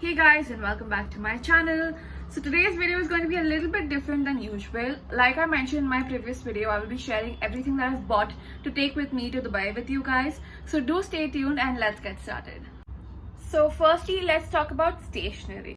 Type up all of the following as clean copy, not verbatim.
Hey guys, and welcome back to my channel. So today's video is going to be a little bit different than usual. Like I mentioned in my previous video, I will be sharing everything that I've bought to take with me to Dubai with you guys. So do stay tuned and let's get started. So firstly, let's talk about stationery.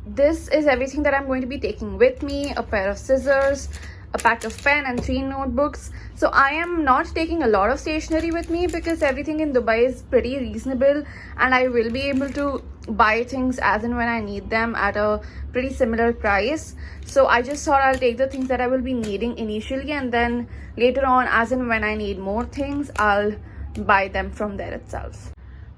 This is everything that I'm going to be taking with me: a pair of scissors, a pack of pen and 3 notebooks. So I am not taking a lot of stationery with me because everything in Dubai is pretty reasonable and I will be able to buy things as and when I need them at a pretty similar price. So I just thought I'll take the things that I will be needing initially, and then later on, as and when I need more things, I'll buy them from there itself.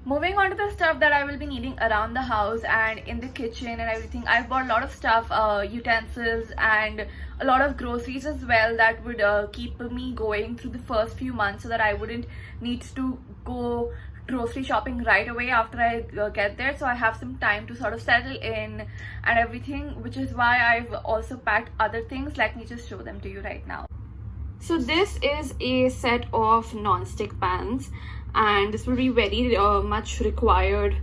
Moving on to the stuff that I will be needing around the house and in the kitchen and everything, I've bought a lot of stuff, utensils and a lot of groceries as well, that would keep me going through the first few months so that I wouldn't need to go grocery shopping right away after I get there. So I have some time to sort of settle in and everything, which is why I've also packed other things. Let me just show them to you right now. So this is a set of non-stick pans, and this will be very much required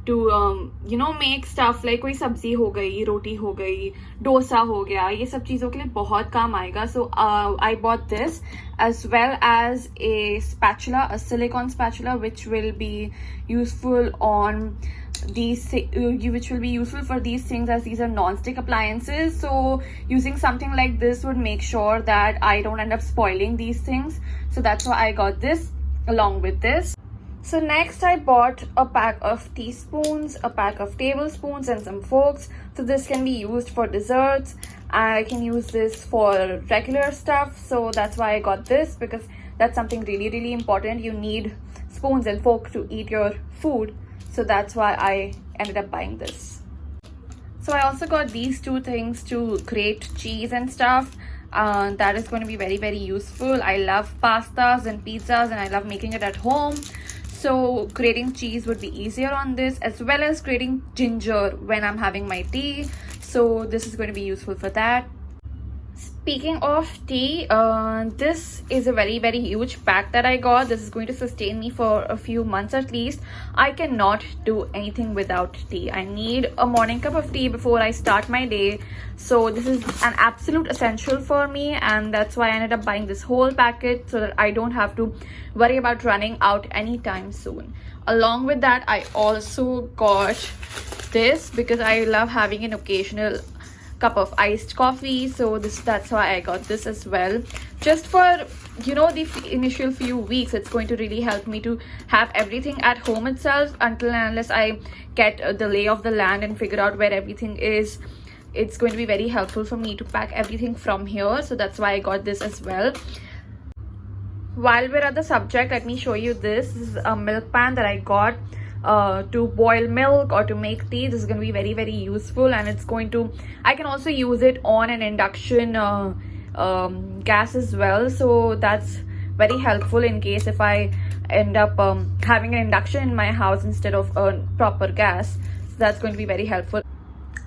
to make stuff like कोई सब्जी हो गई, रोटी हो गई, डोसा हो गया, ये सब चीज़ों के लिए बहुत काम आएगा. So I bought this as well as a spatula, a silicone spatula, which will be useful on these, which will be useful for these things, as these are non-stick appliances. So using something like this would make sure that I don't end up spoiling these things. So that's why I got this along with this. So next I bought a pack of teaspoons, a pack of tablespoons and some forks. So this can be used for desserts. I can use this for regular stuff. So that's why I got this, because that's something really important. You need spoons and forks to eat your food. So that's why I ended up buying this. So I also got these two things to grate cheese and stuff. That is going to be very useful. I love pastas and pizzas and I love making it at home. So grating cheese would be easier on this, as well as grating ginger when I'm having my tea. So this is going to be useful for that. Speaking of tea, this is a very huge pack that I got. This is going to sustain me for a few months at least. I cannot do anything without tea. I need a morning cup of tea before I start my day. So this is an absolute essential for me, and that's why I ended up buying this whole packet so that I don't have to worry about running out anytime soon. Along with that, I also got this because I love having an occasional cup of iced coffee. So that's why I got this as well, just for the initial few weeks. It's going to really help me to have everything at home itself until and unless I get the lay of the land and figure out where everything is. It's going to be very helpful for me to pack everything from here. So that's why I got this as well. While we're at the subject, let me show you this. This is a milk pan that I got to boil milk or to make tea. This is going to be very useful, and it's going to, I can also use it on an induction gas as well. So that's very helpful in case if I end up having an induction in my house instead of a proper gas. So that's going to be very helpful.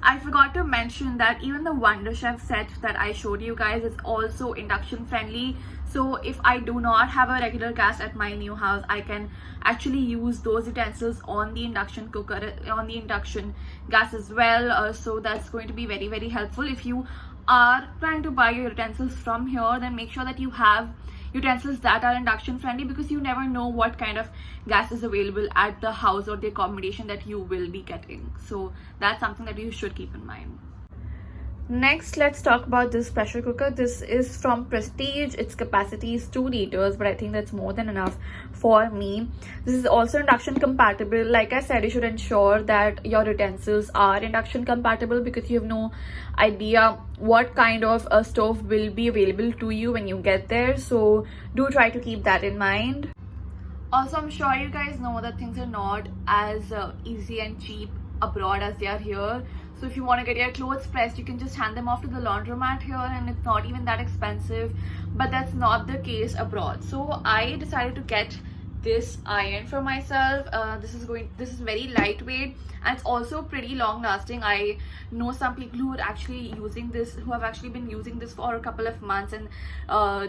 I forgot to mention that even the Wonder Chef set that I showed you guys is also induction friendly. So if I do not have a regular gas at my new house, I can actually use those utensils on the induction cooker, on the induction gas as well. So that's going to be very helpful. If you are planning to buy your utensils from here, then make sure that you have utensils that are induction friendly, because you never know what kind of gas is available at the house or the accommodation that you will be getting. So that's something that you should keep in mind. Next, let's talk about this pressure cooker. This is from Prestige. Its capacity is 2 liters, but I think that's more than enough for me. This is also induction compatible. Like I said, you should ensure that your utensils are induction compatible, because you have no idea what kind of a stove will be available to you when you get there. So do try to keep that in mind. Also, I'm sure you guys know that things are not as easy and cheap abroad as they are here. So if you want to get your clothes pressed, you can just hand them off to the laundromat here and it's not even that expensive. But that's not the case abroad. So I decided to get this iron for myself. This is very lightweight and it's also pretty long lasting. I know some people who are actually using this, who have actually been using this for a couple of months, and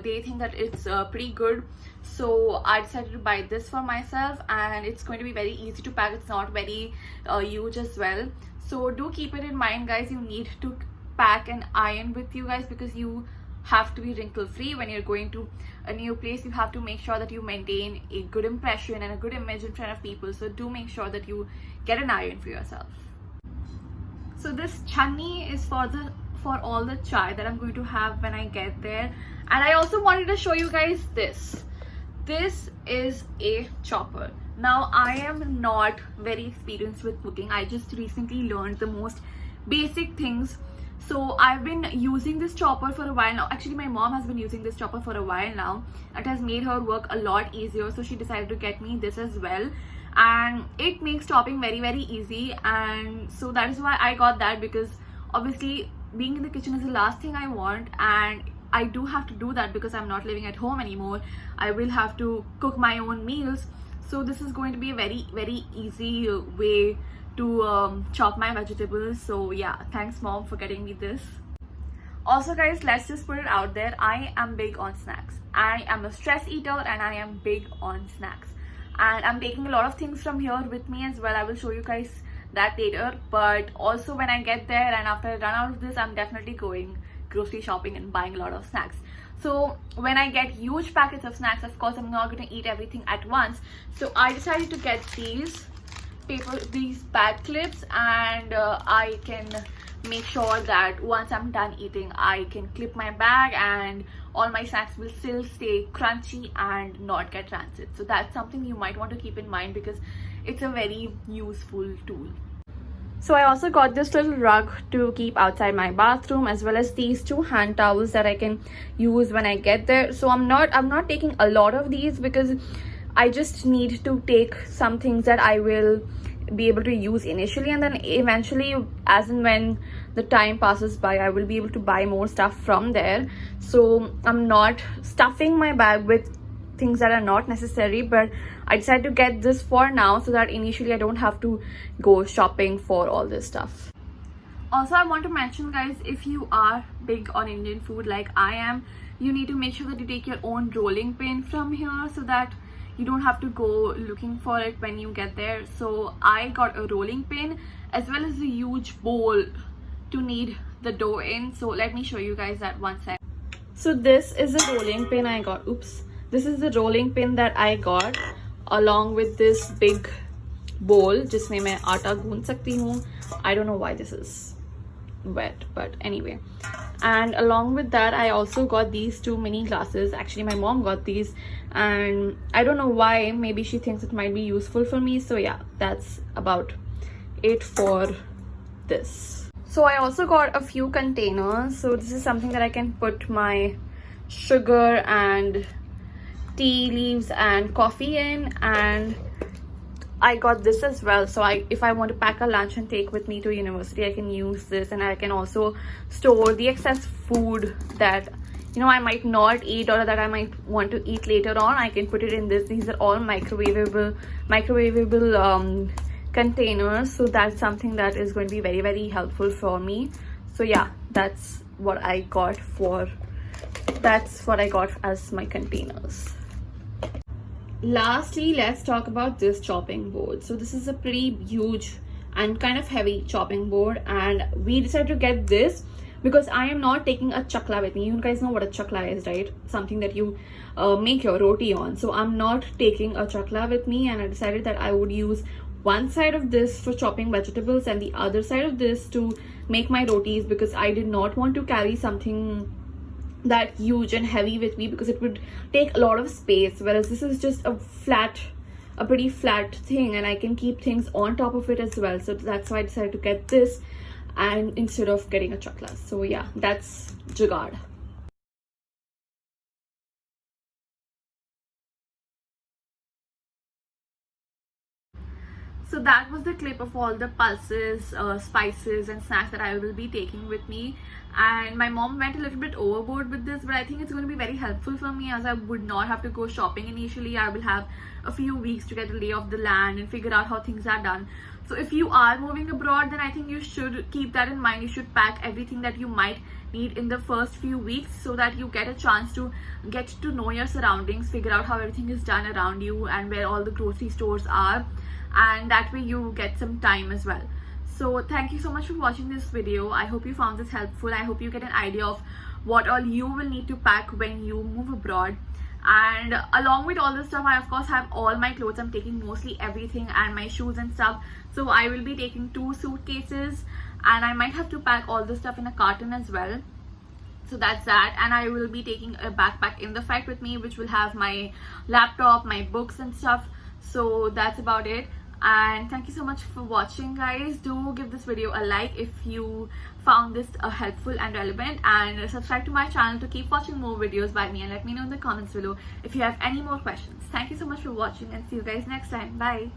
they think that it's pretty good. So I decided to buy this for myself, and it's going to be very easy to pack. It's not very huge as well. So do keep it in mind, guys. You need to pack an iron with you guys, because you have to be wrinkle free when you're going to a new place. You have to make sure that you maintain a good impression and a good image in front of people. So do make sure that you get an iron for yourself. So this chutney is for all the chai that I'm going to have when I get there. And I also wanted to show you guys this. This is a chopper. Now, I am not very experienced with cooking. I just recently learned the most basic things. So I've been using this chopper for a while now. Actually, my mom has been using this chopper for a while now. It has made her work a lot easier. So she decided to get me this as well. And it makes chopping very, very easy. And so that is why I got that, because obviously being in the kitchen is the last thing I want. And I do have to do that because I'm not living at home anymore. I will have to cook my own meals. So this is going to be a very, very easy way to chop my vegetables. So yeah, thanks mom for getting me this. Also guys, let's just put it out there, I am big on snacks. I am a stress eater and I am big on snacks. And I'm taking a lot of things from here with me as well. I will show you guys that later. But also when I get there and after I run out of this, I'm definitely going grocery shopping and buying a lot of snacks. So when I get huge packets of snacks, of course I'm not going to eat everything at once. So I decided to get these bag clips, and I can make sure that once I'm done eating, I can clip my bag and all my snacks will still stay crunchy and not get rancid. So that's something you might want to keep in mind, because it's a very useful tool. So I also got this little rug to keep outside my bathroom, as well as these 2 hand towels that I can use when I get there. So I'm not taking a lot of these, because I just need to take some things that I will be able to use initially, and then eventually, as and when the time passes by, I will be able to buy more stuff from there. So I'm not stuffing my bag with things that are not necessary, but I decided to get this for now so that initially I don't have to go shopping for all this stuff. Also, I want to mention guys, if you are big on Indian food like I am, you need to make sure that you take your own rolling pin from here so that you don't have to go looking for it when you get there. So I got a rolling pin as well as a huge bowl to knead the dough in. So let me show you guys that one sec. So this is the rolling pin I got. This is the rolling pin that I got along with this big bowl जिसमें मैं आटा गूंद सकती हूँ. I don't know why this is wet, but anyway. And along with that, I also got these 2 mini glasses. Actually, my mom got these, and I don't know why. Maybe she thinks it might be useful for me. So yeah, that's about it for this. So I also got a few containers. So this is something that I can put my sugar and tea leaves and coffee in, and I got this as well. So if I want to pack a lunch and take with me to university, I can use this, and I can also store the excess food that I might not eat or that I might want to eat later on. I can put it in this. These are all microwavable containers, so that's something that is going to be very, very helpful for me. So yeah, that's what I got as my containers. Lastly, let's talk about this chopping board. So this is a pretty huge and kind of heavy chopping board, and we decided to get this because I am not taking a chakla with me. You guys know what a chakla is, right? Something that you make your roti on. So I'm not taking a chakla with me, and I decided that I would use one side of this for chopping vegetables and the other side of this to make my rotis, because I did not want to carry something that huge and heavy with me because it would take a lot of space, whereas this is just a pretty flat thing, and I can keep things on top of it as well. So that's why I decided to get this and instead of getting a chakla. So yeah, that's jugaad. So that was the clip of all the pulses, spices and snacks that I will be taking with me. And my mom went a little bit overboard with this, but I think it's going to be very helpful for me, as I would not have to go shopping initially. I will have a few weeks to get a lay of the land and figure out how things are done. So if you are moving abroad, then I think you should keep that in mind. You should pack everything that you might need in the first few weeks so that you get a chance to get to know your surroundings, figure out how everything is done around you and where all the grocery stores are, and that way you get some time as well. So thank you so much for watching this video. I hope you found this helpful. I hope you get an idea of what all you will need to pack when you move abroad. And along with all this stuff, I of course have all my clothes. I'm taking mostly everything and my shoes and stuff. So I will be taking 2 suitcases, and I might have to pack all this stuff in a carton as well. So that's that. And I will be taking a backpack in the flight with me, which will have my laptop, my books and stuff. So that's about it. And thank you so much for watching, guys. Do give this video a like if you found this helpful and relevant, and subscribe to my channel to keep watching more videos by me, and let me know in the comments below if you have any more questions. Thank you so much for watching, and see you guys next time. Bye.